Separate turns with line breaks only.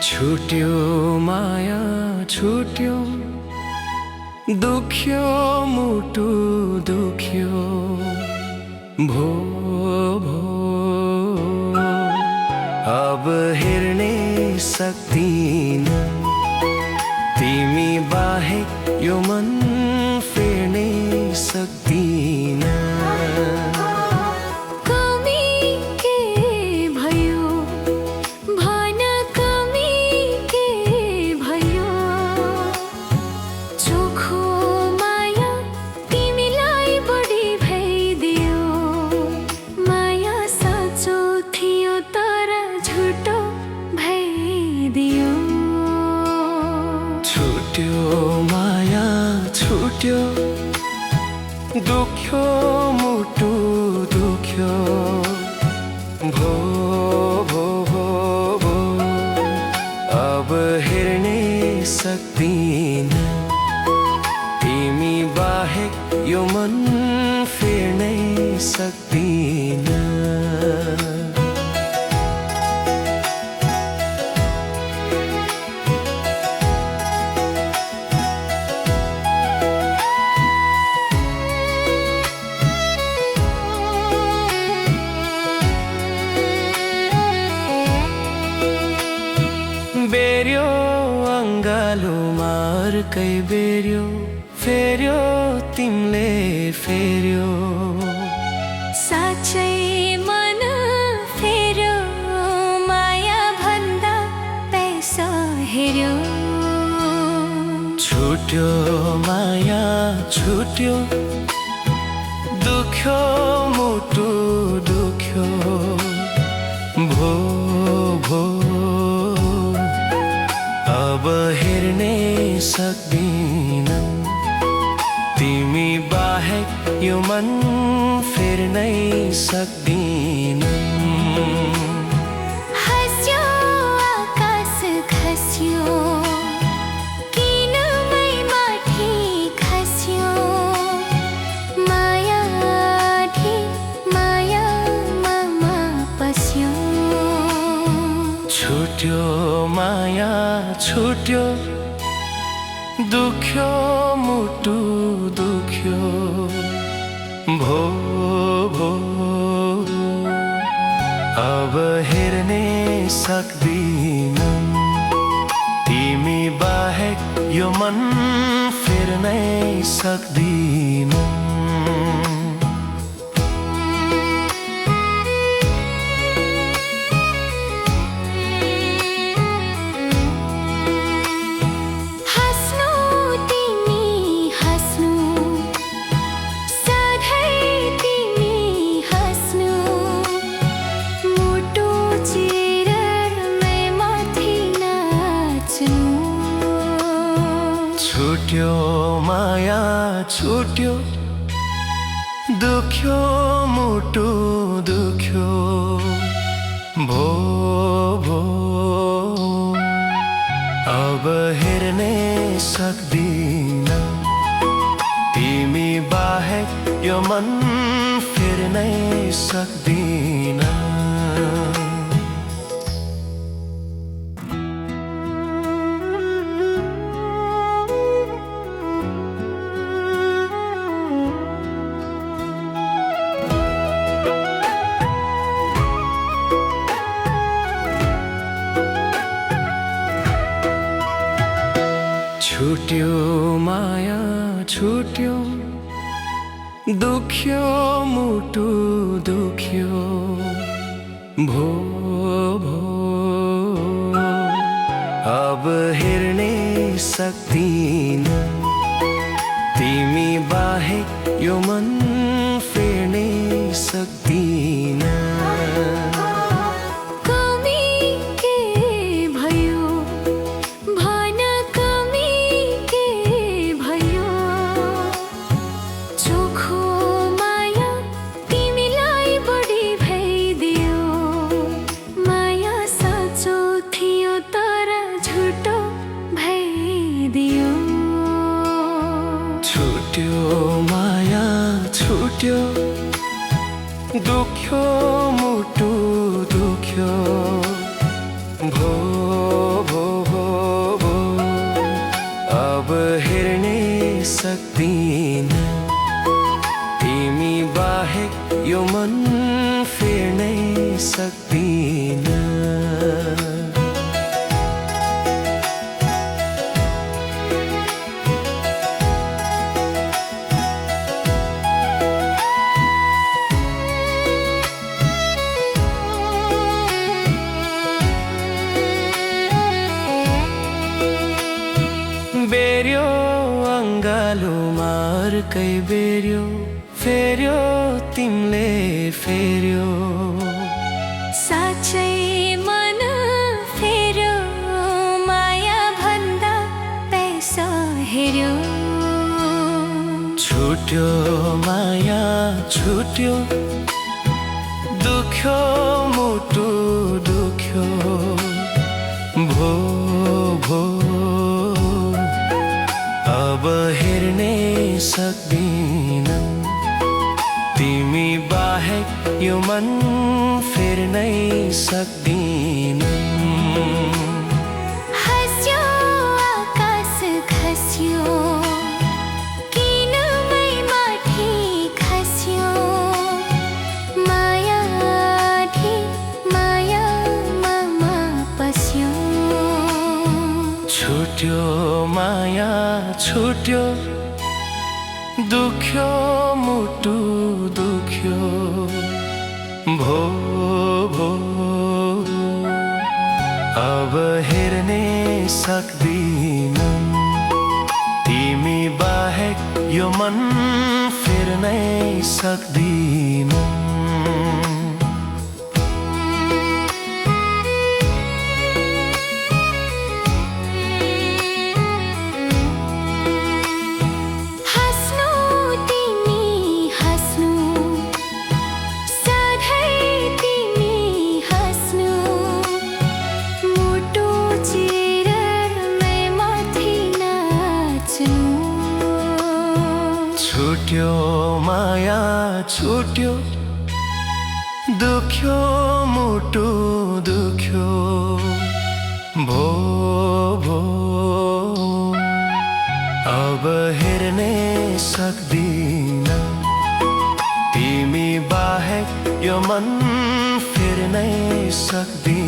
छुट्यो माया छुट्यो दुख्यो मुटु दुख्यो भो भो अब हेर्ने सक्दिन तिमी बाहेक यो मन फेर्ने सक्दिन छुट्यो माया छुट्यो दुख्यो मुटु दुख्यो भो भो भो भो अब हेर्ने सक्दिन तिमी बाहेक यो मन फेर्नै सक्दिन बेर्यो अङ्गालोमा अर्कै बेर्यो फेर्यो तिमीले फेर्यो
साँच्चै मन फेर्यो माया भन्दा पैसा हेर्यो
छुट्यो माया छुट्यो दुख्यो मुटु दुख्यो भो भो अब हेर्ने सक्दिन तिमी बाहेक यो मन फेर्नै सक्दिन
हस्यो आकाश खस्यो किन मै माथि खस्यो मायामा पस्यो
छुट्यो माया छुट्यो दुख्यो मुटु दुख्यो भो भो अब हेर्ने सक्दिन तिमी बाहेक यो मन फेर्नै सक्दिन छुट्यो माया छुट्यो दुख्यो मुटु दुख्यो भो भो अब हेर्ने सक्दिन तिमी बाहेक यो मन फेर्नै सक्दिन छुट्यो माया छुट्यो दुख्यो मुटु दुख्यो भो भो अब हेर्ने सक्दिन तिमी बाहेक यो मन फेर्नै सक्दिन
तर झुटो भइदियो
सक्दिन। बेर्यो अङ्गालोमा अर्कै बेर्यो, फेर्यो तिमीले फेर्यो।
साँच्चै मन फेर्यो, माया भन्दा पैसा हेर्यो।
छुट्यो माया छुट्यो, दुख्यो मुटु दुख्यो। भो भो अब हेर्नै सक्दिन, तिमी बाहेक यो मन फेर्नै सक्दिन।
हस्यो आकाश खस्यो, किन मै माथि खस्यो। माया ढी माया ममा पस्यो।
छुट्यो माया छुट्यो, दुख्यो मुटु दुख्यो। भो भो अब हेर्नै सक्दिन, तिमी बाहेक यो मन फेर्नै सक्दिन। छुट्यो माया छुट्यो, दुख्यो मुटु दुख्यो। भो भो अब हेर्नै सक्दिन, तिमी बाहेक यो मन फेर्नै सक्दिन।